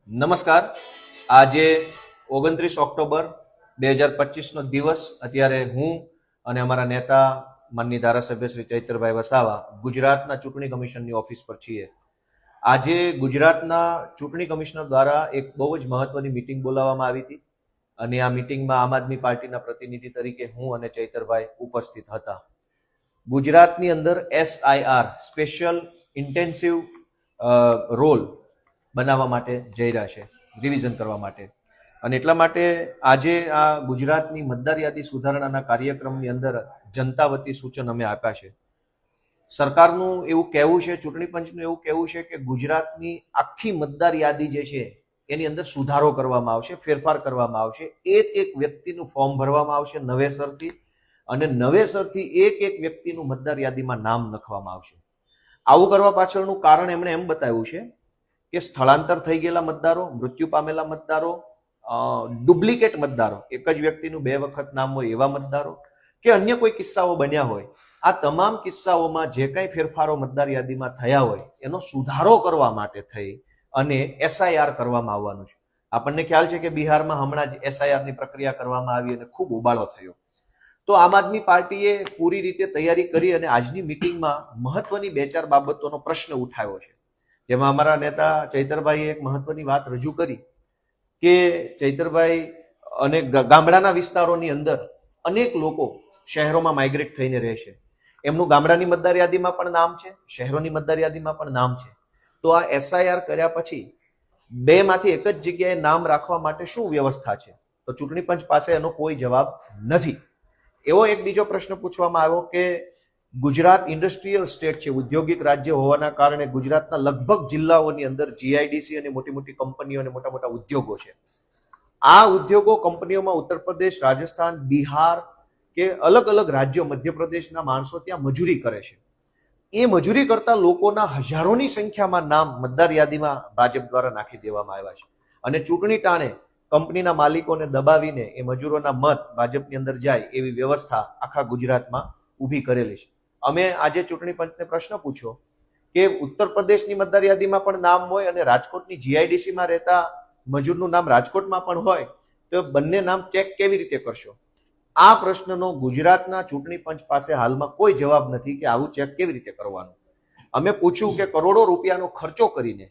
નમસ્કાર. આજે 29 ઓક્ટોબર 2025નો દિવસ. અત્યારે હું અને અમારા નેતા માનનીય ધારાસભ્ય શ્રી ચૈતરભાઈ વસાવા ગુજરાતના ચૂંટણી કમિશનની ઓફિસ પર છીએ. આજે ગુજરાતના ચૂંટણી કમિશનર દ્વારા એક બહુ જ મહત્વની મિટિંગ બોલાવવામાં આવી હતી અને આ મિટિંગમાં આમ આદમી પાર્ટીના પ્રતિનિધિ તરીકે હું અને ચૈતરભાઈ ઉપસ્થિત હતા. ગુજરાતની અંદર SIR સ્પેશિયલ ઇન્ટેન્સિવ રોલ બનાવવા માટે જઈ રહ્યા છે, રિવિઝન કરવા માટે. અને એટલા માટે આજે આ ગુજરાતની મતદાર યાદી સુધારણાના કાર્યક્રમની અંદર જનતા વતી સૂચન અમે આપ્યા છે. સરકારનું એવું કહેવું છે, ચૂંટણી પંચનું એવું કહેવું છે કે ગુજરાતની આખી મતદાર યાદી જે છે એની અંદર સુધારો કરવામાં આવશે, ફેરફાર કરવામાં આવશે. એક એક વ્યક્તિનું ફોર્મ ભરવામાં આવશે નવેસરથી અને નવેસરથી એક એક વ્યક્તિનું મતદાર યાદીમાં નામ લખવામાં આવશે. આવું કરવા પાછળનું કારણ એમણે એમ બતાવ્યું છે કે સ્થળાંતર થઈ ગયેલા મતદારો, મૃત્યુ પામેલા મતદારો, ડુપ્લિકેટ મતદારો, એક જ વ્યક્તિનું 2 વખત નામ હોય એવા મતદારો કે અન્ય કોઈ કિસ્સાઓ બન્યા હોય, આ તમામ કિસ્સાઓમાં જે કંઈ ફેરફારો મતદાર યાદીમાં થયા હોય એનો સુધારો કરવા માટે થઈ અને SIR કરવામાં આવવાનું છે. આપણને ખ્યાલ છે કે બિહારમાં હમણાં જ SIR ની પ્રક્રિયા કરવામાં આવી અને ખૂબ ઉબાળો થયો. તો આમ આદમી પાર્ટીએ પૂરી રીતે તૈયારી કરી અને આજની મિટિંગમાં મહત્વની 2-4 બાબતોનો પ્રશ્ન ઉઠાવ્યો છે. જેમાં અમારા નેતા ચૈતરભાઈએ એક મહત્વની વાત રજૂ કરી કે ચૈતરભાઈ અને ગામડાના વિસ્તારોની અંદર અનેક લોકો શહેરોમાં માઇગ્રેટ થઈને રહે છે. એમનું ગામડાની મતદાર યાદીમાં પણ નામ છે, શહેરોની મતદાર યાદીમાં પણ નામ છે. તો આ SIR કર્યા પછી 2 માંથી એક જ જગ્યાએ નામ રાખવા માટે શું વ્યવસ્થા છે? તો ચૂંટણી પંચ પાસે એનો કોઈ જવાબ નથી. એવો એક બીજો પ્રશ્ન પૂછવામાં આવ્યો કે ગુજરાત ઇન્ડસ્ટ્રીયલ સ્ટેટ છે, ઔદ્યોગિક રાજ્ય હોવાના કારણે ગુજરાતના લગભગ જિલ્લાઓની અંદર GIDC અને મોટી મોટી કંપનીઓ અને મોટા મોટા ઉદ્યોગો છે. આ ઉદ્યોગો કંપનીઓમાં ઉત્તર પ્રદેશ, રાજસ્થાન, બિહાર કે અલગ અલગ રાજ્યો, મધ્યપ્રદેશના માણસો ત્યાં મજૂરી કરે છે. એ મજૂરી કરતા લોકોના હજારોની સંખ્યામાં નામ મતદાર યાદીમાં ભાજપ દ્વારા નાખી દેવામાં આવ્યા છે અને ચૂંટણી ટાણે કંપનીના માલિકોને દબાવીને એ મજૂરોના મત ભાજપની અંદર જાય એવી વ્યવસ્થા આખા ગુજરાતમાં ઊભી કરેલી છે. અમે આજે ચૂંટણી પંચને પ્રશ્ન પૂછ્યો કે ઉત્તર પ્રદેશની મતદાર યાદીમાં પણ નામ હોય અને રાજકોટની GIDC માં રહેતા મજૂરનું નામ રાજકોટમાં પણ હોય તો બંને નામ ચેક કેવી રીતે કરશો? આ પ્રશ્નનો ગુજરાતના ચૂંટણી પંચ પાસે હાલમાં કોઈ જવાબ નથી કે આવું ચેક કેવી રીતે કરવાનું. અમે પૂછ્યું કે કરોડો રૂપિયાનો ખર્ચો કરીને,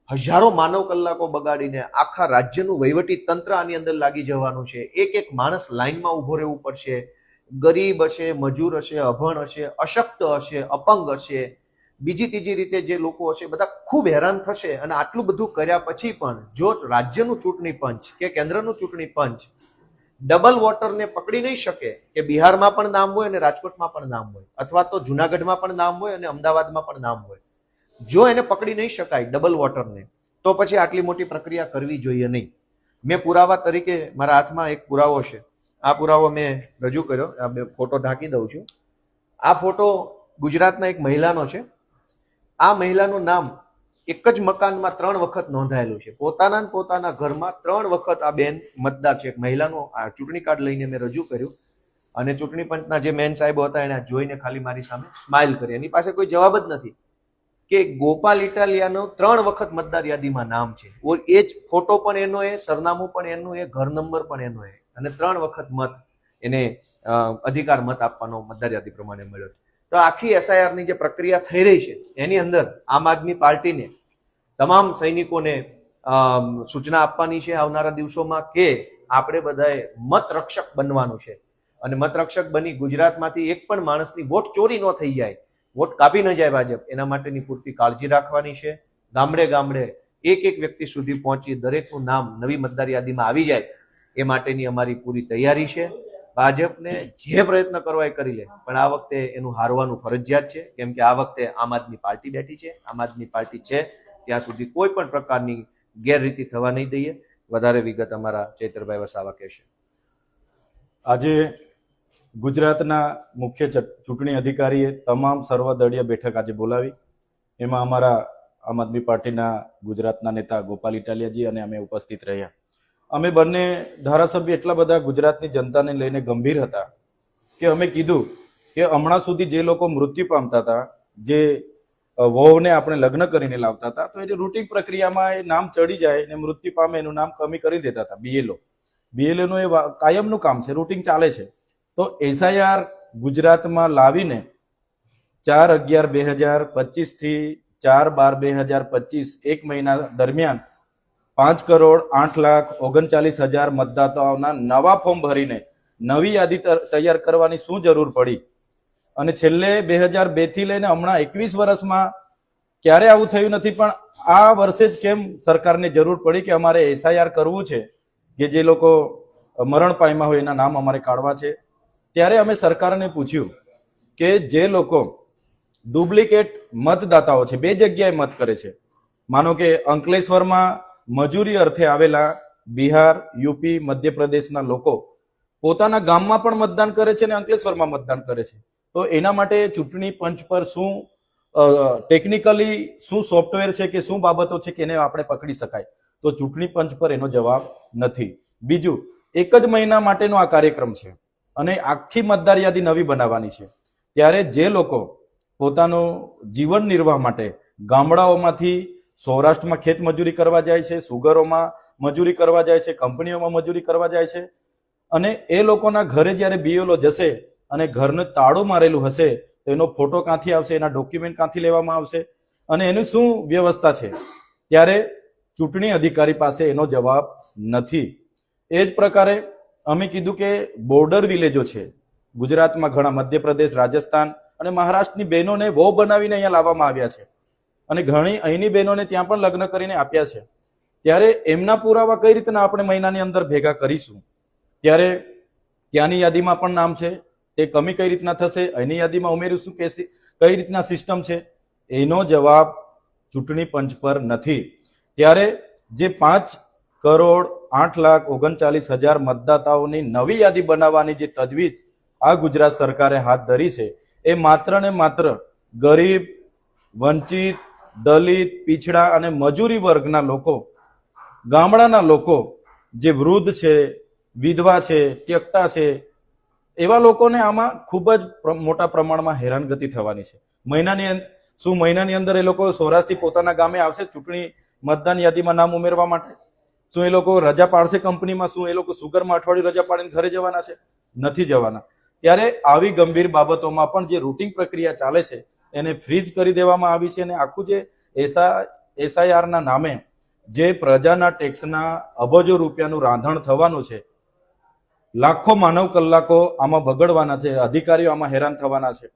હજારો માનવ કલાકો બગાડીને આખા રાજ્યનું વહીવટી તંત્ર આની અંદર લાગી જવાનું છે. એક એક માણસ લાઈનમાં ઉભો રહેવું પડશે. ગરીબ હશે, મજૂર હશે, અભણ હશે, અશક્ત હશે, અપંગ હશે, બીજી ત્રીજી રીતે જે લોકો હશે બધા ખૂબ હેરાન થશે. અને આટલું બધું કર્યા પછી પણ જો રાજ્યનું ચૂંટણી પંચ કે કેન્દ્રનું ચૂંટણી પંચ ડબલ વોટરને પકડી નહીં શકે કે બિહારમાં પણ નામ હોય અને રાજકોટમાં પણ નામ હોય અથવા તો જુનાગઢમાં પણ નામ હોય અને અમદાવાદમાં પણ નામ હોય, જો એને પકડી નહીં શકાય ડબલ વોટરને, તો પછી આટલી મોટી પ્રક્રિયા કરવી જોઈએ નહીં. મેં પુરાવા તરીકે મારા હાથમાં એક પુરાવો છે. આ પુરાવો મેં રજૂ કર્યો. આ બે ફોટો ઢાંકી દઉં છું. આ ફોટો ગુજરાતના એક મહિલાનો છે. આ મહિલાનું નામ એક જ મકાનમાં 3 વખત નોંધાયેલું છે. પોતાના ઘરમાં 3 વખત આ બેન મતદાર છે. એક મહિલાનું આ ચૂંટણી કાર્ડ લઈને મેં રજૂ કર્યું અને ચૂંટણી પંચના જે મેન સાહેબો હતા એને જોઈને ખાલી મારી સામે સ્માઇલ કરી. એની પાસે કોઈ જવાબ જ નથી કે ગોપાલ ઇટાલિયાનો 3 વખત મતદાર યાદીમાં નામ છે. એ જ ફોટો પણ એનો, એ સરનામું પણ એનું, એ ઘર નંબર પણ એનો, અને 3 વખત મત એને અધિકાર મત આપવાનો મતદાર યાદી પ્રમાણે મળ્યો છે. તો આખી SIR ની જે પ્રક્રિયા થઈ રહી છે એની અંદર આમ આદમી પાર્ટીને તમામ સૈનિકોને સૂચના આપવાની છે આવનારા દિવસોમાં કે આપણે બધાએ મત રક્ષક બનવાનું છે અને મત રક્ષક બની ગુજરાતમાંથી એક પણ માણસની વોટ ચોરી ન થઈ જાય, વોટ કાપી ન જાય ભાજપ, એના માટેની પૂરતી કાળજી રાખવાની છે. ગામડે ગામડે એક એક વ્યક્તિ સુધી પહોંચી દરેકનું નામ નવી મતદાર યાદીમાં આવી જાય એ માટેની અમારી પૂરી તૈયારી છે. ભાજપને જે પ્રયત્ન કરવા એ કરી લે, પણ આ વખતે એનું હારવાનું ફરજિયાત છે, કેમ કે આ વખતે આમ આદમી પાર્ટી બેઠી છે. આમ આદમી પાર્ટી છે ત્યાં સુધી કોઈ પણ પ્રકારની ગેરરીતિ થવા નહીં દઈએ. વધારે વિગત અમારા ચૈતરભાઈ વસાવા કહેશે. આજે ગુજરાતના મુખ્ય ચૂંટણી અધિકારીએ તમામ સર્વદળીય બેઠક આજે બોલાવી. એમાં અમારા આમ આદમી પાર્ટીના ગુજરાતના નેતા ગોપાલ ઇટાલિયાજી અને અમે ઉપસ્થિત રહ્યા. અમે બંને ધારાસભ્ય એટલા બધા ગુજરાતની જનતાને લઈને ગંભીર હતા કે અમે કીધું કે હમણાં સુધી જે લોકો મૃત્યુ પામતા હતા, જે વહુને આપણે લગ્ન કરીને લાવતા હતા, તો એ રૂટિન પ્રક્રિયામાં એ નામ ચડી જાય ને મૃત્યુ પામે એનું નામ કમી કરી દેતા હતા. બીએલઓ નું એ કાયમનું કામ છે, રૂટિન ચાલે છે. તો એસઆઈઆર ગુજરાતમાં લાવીને 4/11/2025 થી 4/12/2025 એક મહિના દરમિયાન 5,08,39,000 મતદાતાઓના નવા ફોર્મ ભરીને નવી યાદી તૈયાર કરવાની શું જરૂર પડી? અને છેલ્લે 2002 થી લઈને હમણાં 21 વર્ષમાં ક્યારે આવું થયું નથી, પણ આ વર્ષે જ કેમ સરકારને જરૂર પડી કે અમારે એસઆઈઆર કરવું છે, કે જે લોકો મરણ પામ્યા હોય એના નામ અમારે કાઢવા છે? ત્યારે અમે સરકારને પૂછ્યું કે જે લોકો ડુપ્લિકેટ મતદાતાઓ છે, બે જગ્યાએ મત કરે છે, માનો કે અંકલેશ્વરમાં મજૂરી અર્થે આવેલા બિહાર, યુપી, મધ્યપ્રદેશના લોકો પોતાના ગામમાં પણ મતદાન કરે છે અને અંકલેશ્વરમાં મતદાન કરે છે, તો એના માટે ચૂંટણી પંચ પર શું ટેકનિકલી શું સોફ્ટવેર છે કે શું બાબતો છે કે એને આપણે પકડી શકાય? તો ચૂંટણી પંચ પર એનો જવાબ નથી. બીજું, એક જ મહિના માટેનો આ કાર્યક્રમ છે અને આખી મતદાર યાદી નવી બનાવવાની છે. ત્યારે જે લોકો પોતાનું જીવન નિર્વાહ માટે ગામડાઓમાંથી સૌરાષ્ટ્રમાં ખેત મજૂરી કરવા જાય છે, સુગરોમાં મજૂરી કરવા જાય છે, કંપનીઓમાં મજૂરી કરવા જાય છે, અને એ લોકોના ઘરે જ્યારે બીએલઓ જશે અને ઘરને તાળું મારેલું હશે તો એનો ફોટો ક્યાંથી આવશે, એના ડોક્યુમેન્ટ ક્યાંથી લેવામાં આવશે અને એની શું વ્યવસ્થા છે? ત્યારે ચૂંટણી અધિકારી પાસે એનો જવાબ નથી. એ જ પ્રકારે અમે કીધું કે બોર્ડર વિલેજો છે ગુજરાતમાં, ઘણા મધ્યપ્રદેશ, રાજસ્થાન અને મહારાષ્ટ્રની બહેનોને વહુ બનાવીને અહીંયા લાવવામાં આવ્યા છે અને ઘણી અહીંની બહેનોને ત્યાં પણ લગ્ન કરીને આપ્યા છે. ત્યારે એમના પુરાવા કઈ રીતના આપણે મહિનાની અંદર ભેગા કરીશું? ત્યારે ત્યાંની યાદીમાં પણ નામ છે, તે કમી કઈ રીતના થશે, અહીંની યાદીમાં ઉમેરીશું કે કઈ રીતના સિસ્ટમ છે? એનો જવાબ ચૂંટણી પંચ પર નથી. ત્યારે જે 5,08,39,000 મતદાતાઓની નવી યાદી બનાવવાની જે તજવીજ આ ગુજરાત સરકારે હાથ ધરી છે, એ માત્ર ને માત્ર ગરીબ, વંચિત, દલિત, પીછડા અને મજૂરી વર્ગના લોકો, ગામડાના લોકો, જે વૃદ્ધ છે, વિધવા છે, ત્યક્તા છે, એવા લોકોને આમાં ખૂબ જ મોટા પ્રમાણમાં હેરાનગતિ થવાની છે. મહિનાની અંદર એ લોકો સૌરાષ્ટ્રથી પોતાના ગામે આવશે ચૂંટણી મતદાન યાદીમાં નામ ઉમેરવા માટે? શું એ લોકો રજા પાડશે કંપનીમાં? શું એ લોકો સુગરમાં અઠવાડિયું રજા પાડીને ઘરે જવાના છે? નથી જવાના. ત્યારે આવી ગંભીર બાબતોમાં પણ જે રૂટિન પ્રક્રિયા ચાલે છે એને ફ્રીજ કરી દેવામાં આવી છે અને આખું જે એસઆઈઆરના નામે જે પ્રજાના ટેક્સના અબજો રૂપિયાનું રાંધણ થવાનું છે, લાખો માનવ કલાકો આમાં બગડવાના છે, અધિકારીઓ આમાં હેરાન થવાના છે.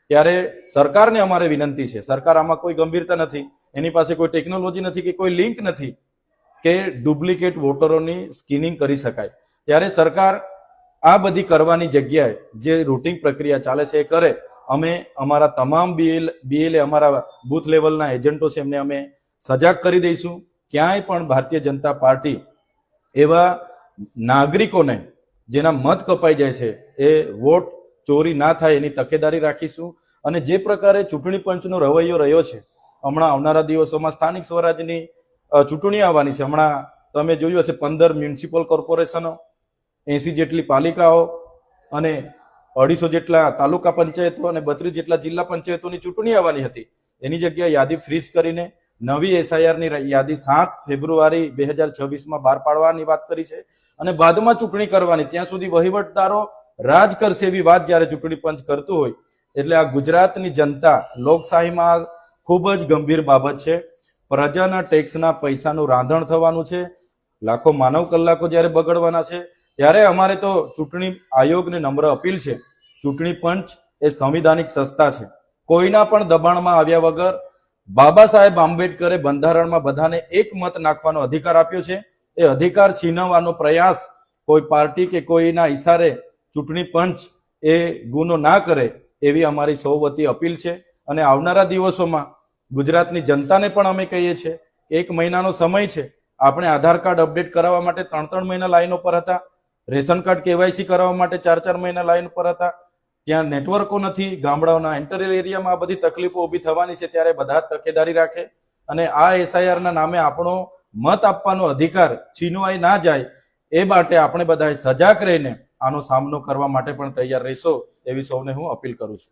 ત્યારે સરકારને અમારે વિનંતી છે, સરકાર આમાં કોઈ ગંભીરતા નથી, એની પાસે કોઈ ટેકનોલોજી નથી કે કોઈ લિંક નથી કે ડુપ્લિકેટ વોટરોની સ્કીનિંગ કરી શકાય. ત્યારે સરકાર આ બધી કરવાની જગ્યાએ જે રૂટિન પ્રક્રિયા ચાલે છે એ કરે. અમે અમારા તમામ બીએલએ અમારા બૂથ લેવલના એજન્ટો છે એમને અમે સજાગ કરી દઈશું. ક્યાંય પણ ભારતીય જનતા પાર્ટી એવા નાગરિકોને જેના મત કપાઈ જાય છે એ વોટ ચોરી ના થાય એની તકેદારી રાખીશું. અને જે પ્રકારે ચૂંટણી પંચનો રવૈયો રહ્યો છે, હમણાં આવનારા દિવસોમાં સ્થાનિક સ્વરાજની ચૂંટણી આવવાની છે. હમણાં તમે જોયું હશે 15 મ્યુનિસિપલ કોર્પોરેશનો, 80 જેટલી પાલિકાઓ અને 250 જેટલા તાલુકા પંચાયતો અને 32 જેટલા જિલ્લા પંચાયતોની ચૂંટણી આવવાની હતી. એની જગ્યાએ યાદી ફ્રીઝ કરીને નવી એસઆઈઆરની યાદી 7 ફેબ્રુઆરી 2026માં બહાર પાડવાની વાત કરી છે અને બાદમાં ચૂંટણી કરવાની. ત્યાં સુધી વહીવટદારો રાજ કરશે એવી વાત જ્યારે ચૂંટણી પંચ કરતું હોય, એટલે આ ગુજરાતની જનતા લોકશાહીમાં ખૂબ જ ગંભીર બાબત છે. પ્રજાના ટેક્સના પૈસાનું રાંધણ થવાનું છે, લાખો માનવ કલાકો જ્યારે બગડવાના છે. ત્યારે અમારે તો ચૂંટણી આયોગને નમ્ર અપીલ છે, ચૂંટણી પંચ એ સંવિધાનિક સંસ્થા છે, કોઈના પણ દબાણમાં આવ્યા વગર બાબા સાહેબ આંબેડકરે બંધારણમાં બધાને એક મત નાખવાનો અધિકાર આપ્યો છે. એ અધિકાર છીનવવાનો પ્રયાસ કોઈ પાર્ટી કે કોઈના ઈશારે ચૂંટણી પંચ એ ગુનો ના કરે એવી અમારી સૌ વતી અપીલ છે. અને આવનારા દિવસોમાં ગુજરાતની જનતાને પણ અમે કહીએ છીએ કે 1 મહિનાનો સમય છે. આપણે આધાર કાર્ડ અપડેટ કરાવવા માટે 3-3 મહિના લાઈનો પર હતા, રેશન કાર્ડ કેવાયસી કરાવવા માટે 4-4 મહિના લાઈન પર હતા. ત્યાં નેટવર્કો નથી, ગામડાઓના ઇન્ટરિયર એરિયામાં આ બધી તકલીફો ઊભી થવાની છે. ત્યારે બધા તકેદારી રાખે અને આ એસઆઈઆરના નામે આપણો મત આપવાનો અધિકાર છીનવાઈ ના જાય એ માટે આપણે બધા સજાગ રહીને આનો સામનો કરવા માટે પણ તૈયાર રહેશો એવી સૌને હું અપીલ કરું છું.